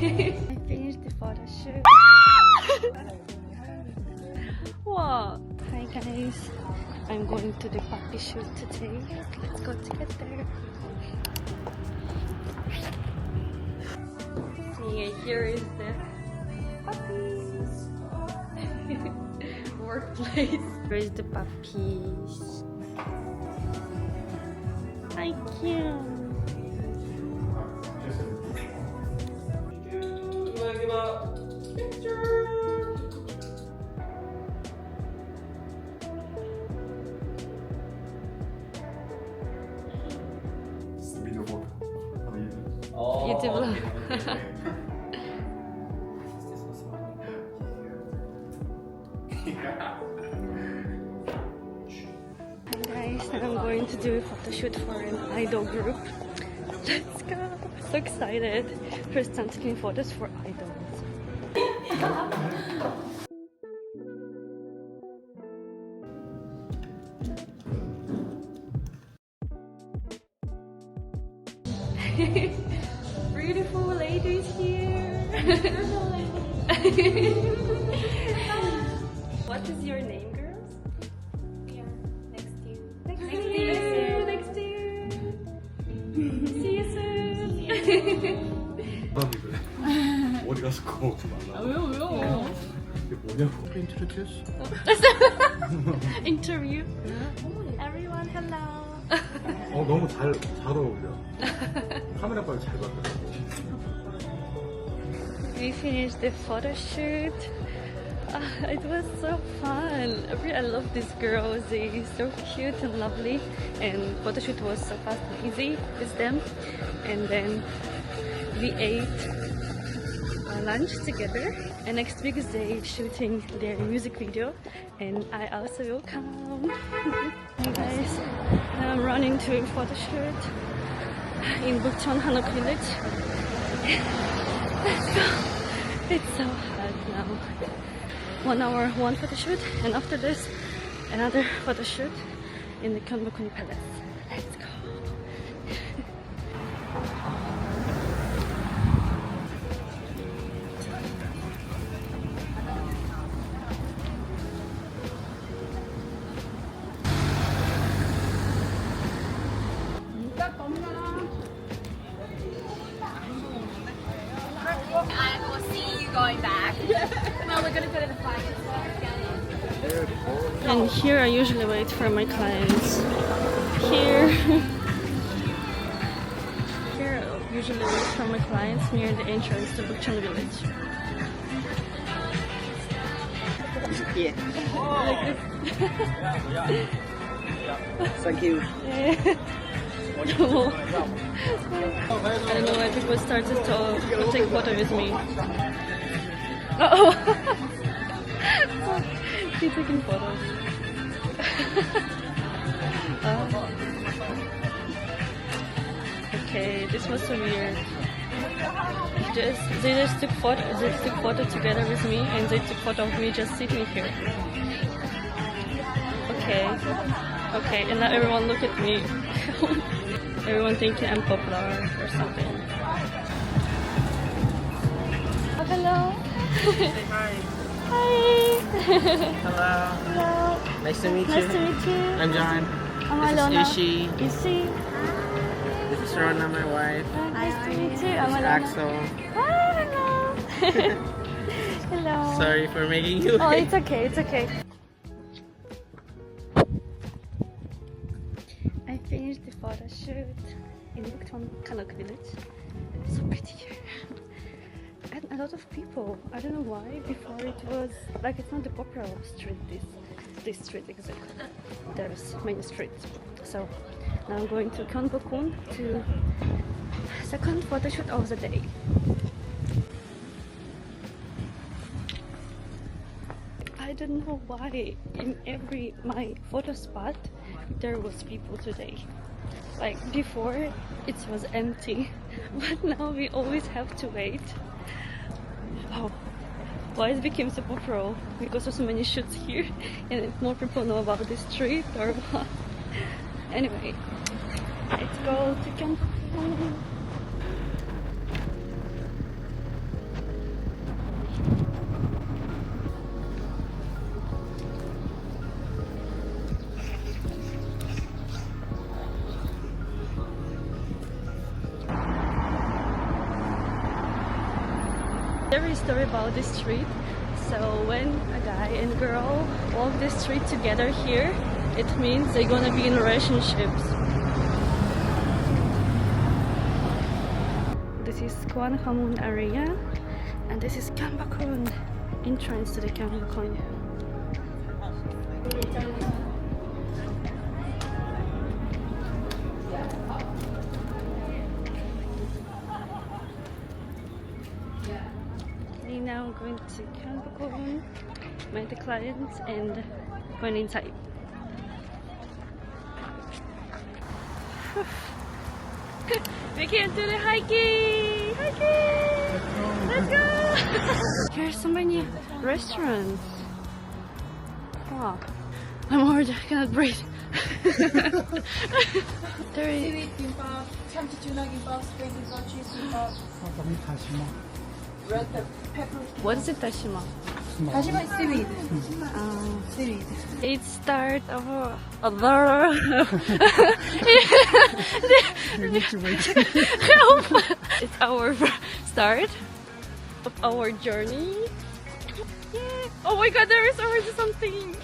I finished the photo shoot. What? Hi guys, I'm going to the puppy shoot today. Let's go together. Yeah, here is the puppies. Workplace. Where is the puppies? Hi, cute. YouTube vlog. Hi guys, I'm going to do a photo shoot for an idol group. Let's go! So excited! First time taking photos for idols. Beautiful ladies here. What is your name, girls? Yeah, next to you. Next to you. Next to you. See you soon. 어디 가서 꼭 왜요? 이게 뭐냐고. Introduce. Interview. Everyone, hello. 너무 잘 어울려. 카메라 빨리 잘 받더라고. We finished the photo shoot. It was so fun. I love these girls. They're so cute and lovely. And photo shoot was so fast and easy with them. And then we ate lunch together. And next week they're shooting their music video. And I also will come. Hey guys, I'm running to a photo shoot in Bukchon Hanok Village. Let's go. It's so hot now. 1 hour, one photo shoot, and after this, another photo shoot in the Gyeongbokgung Palace. Let's go. I will see you going back. No, we're gonna go to the fire. And here I usually wait for my clients. Here I usually wait for my clients near the entrance to Bukchon Village. Yeah. Like this. Thank you. I don't know why people started to take photo with me. Oh, he's taking photos. Okay, this was so weird. They just took photo together with me, and they took photo of me just sitting here. Okay, and now everyone look at me. Everyone thinking I'm popular or something. Oh, hello. Say hi. Hi. Hello. Hello. Nice to meet you. Nice to meet you. I'm John. I'm This Alona. is Ishi. Ishi. This is Rona, my wife. Nice to meet you. I'm This is Alona. Axel. Hi, hello. Hello. Sorry for making you Oh, wait. it's okay. It's okay. I finished the photo shoot in Bukchon Hanok Village. So pretty here. And a lot of people. I don't know why. Before it was like it's not the popular street. This street exactly. There's many streets. So now I'm going to Gyeongbokgung to second photo shoot of the day. I don't know why in every my photo spot there was people today. Like before it was empty, but now we always have to wait. Oh, why it became so popular? Because of so many shoots here and more people know about this street or what? Anyway, let's go to Gyeongbokgung. There is a story about this street. So when a guy and girl walk this street together here, it means they're gonna be in relationships. This is Kwanhamun area, and this is Gyeongbokgung, entrance to the Gyeongbokgung. Now I'm going to Gyeongbokgung, meet the clients, and going inside. We can do the hiking! Hiking! Let's go! Here's so many restaurants. Wow. I'm already, I cannot breathe. There is... Seaweed gimbap, 참치 tuna gimbap, spring gimbap, cheese gimbap, red pepper. What is it, Dashima? Dashima is seaweed. Seaweed. It starts our it's our start of our journey. Yeah. Oh my god, there is already something.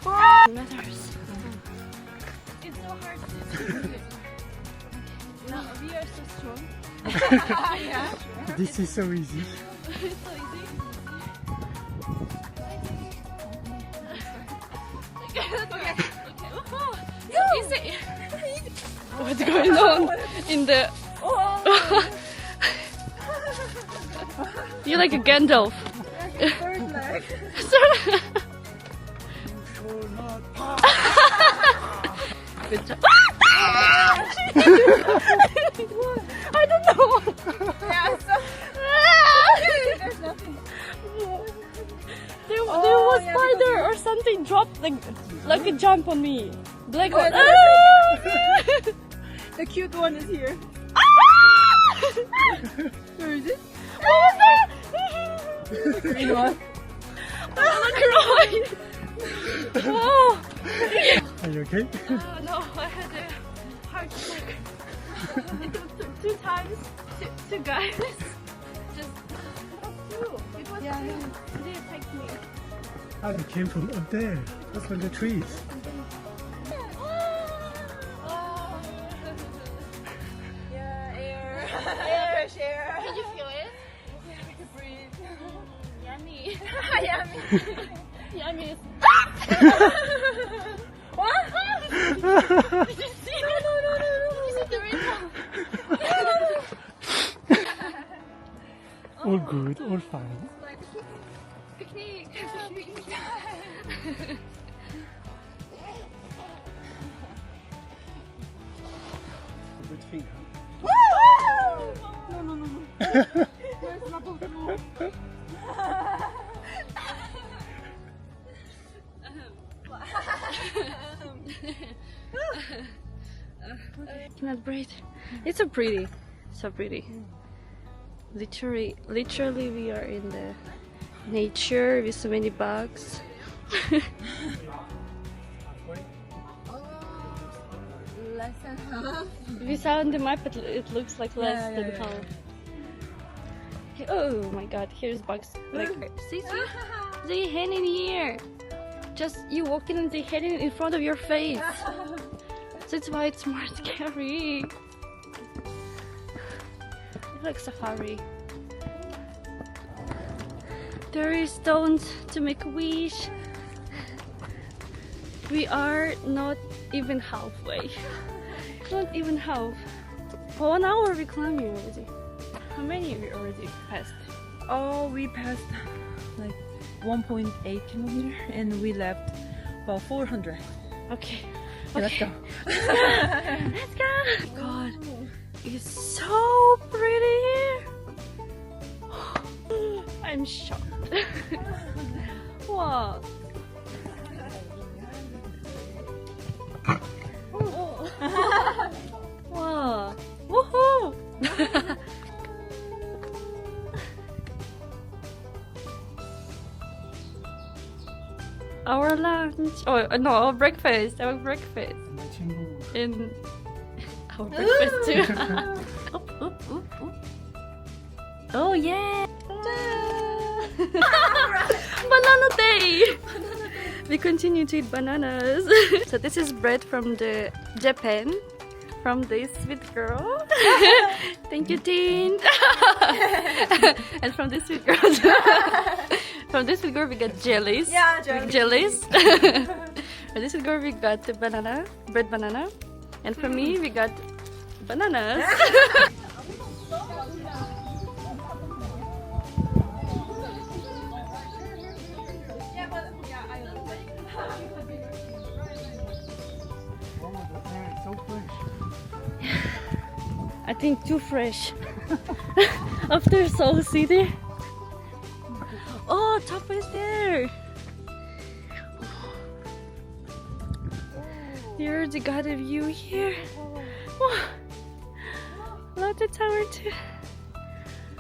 Matters. It's so hard to do it. Now we are so strong. Yeah. This is so easy. It's so easy. Okay. Is it? What's going on in the? You're like a Gandalf. Third leg. Good job. I don't know. Yeah, so there's nothing. There was spider or something dropped like a jump on me. Black one. The cute one is here. Where is it? What was that? The green one. I'm crying. Oh. Are you okay? No, I had a heart attack. It took 2 times to guys. Just it was it didn't affect me. Oh, they came from up there. That's from the trees. Yeah, air. Air, share. Can you feel it? Yeah, we can breathe. Yummy. Yummy. Yummy. What? Did you see it? No. Did you see the rainbow? All good, all fine. Picnic. Good finger. No. There's not of you. Cannot breathe. It's so pretty. So pretty. Literally we are in the nature with so many bugs. Less than half. We saw on the map it looks like less than yeah. half. Oh my god, here's bugs. Like, see, they hanging here. Just you walking and they hanging in front of your face. That's why it's more scary. It's like safari. There is stones to make a wish. We are not even halfway. Not even half. For 1 hour we climbing already. How many we already passed? Oh, we passed like 1.8 kilometer and we left about 400. Okay. Let's go. Let's go. God, it's so pretty here. I'm shocked. Wow. Wow. Woohoo! Our lunch. Oh no, our breakfast. Our breakfast. 내 친구. In our breakfast too. Oop, oop, oop, oop. Oh yeah! Banana day! We continue to eat bananas. So this is bread from the Japan, from this sweet girl. Thank you, Teen. And from this sweet girl, from this sweet girl we got jellies. Yeah, jellies. From this sweet girl we got the banana, bread banana, and from me we got bananas. So fresh. I think too fresh. After Seoul City. Oh, top is there. Here's the got a view here. Wow. Love the tower too.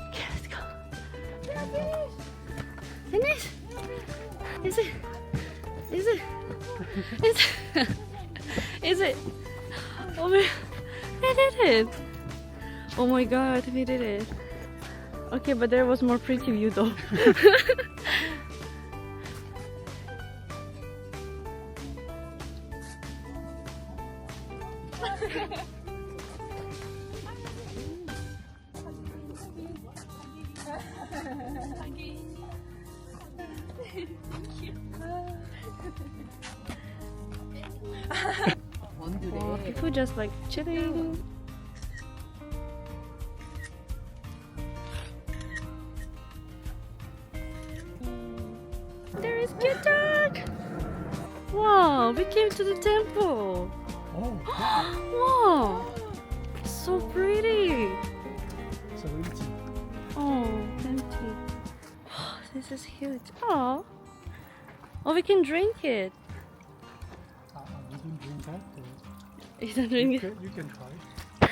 Okay, let's go. Finish. Is it? Is it? Is it? Is it? Oh my, we did it! Oh my god, we did it. Okay, but there was more pretty view though. Wow, people just like chilling. There is cute dog. Wow, we came to the temple. Oh, Wow, so pretty. so easy. Oh, empty. This is huge. Oh, we can drink it. You can drink that. You don't drink it. You can try.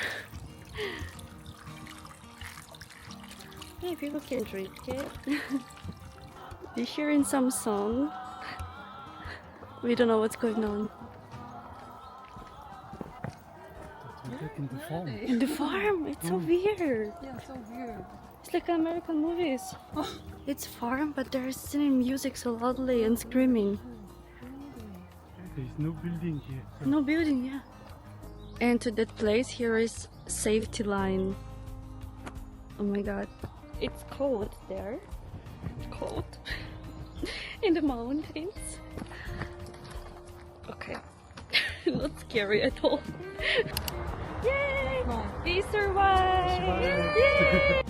Yeah, people can drink it. You're hearing some song. We don't know what's going on. You get in the farm. In the farm, it's so weird. Yeah, so weird. It's like American movies. It's farm, but they're singing music so loudly and screaming. There's no building here. So No building, yeah. And to that place, here is safety line. Oh my god. It's cold there. Cold. In the mountains. Okay. Not scary at all. Yay! We survived! Yay!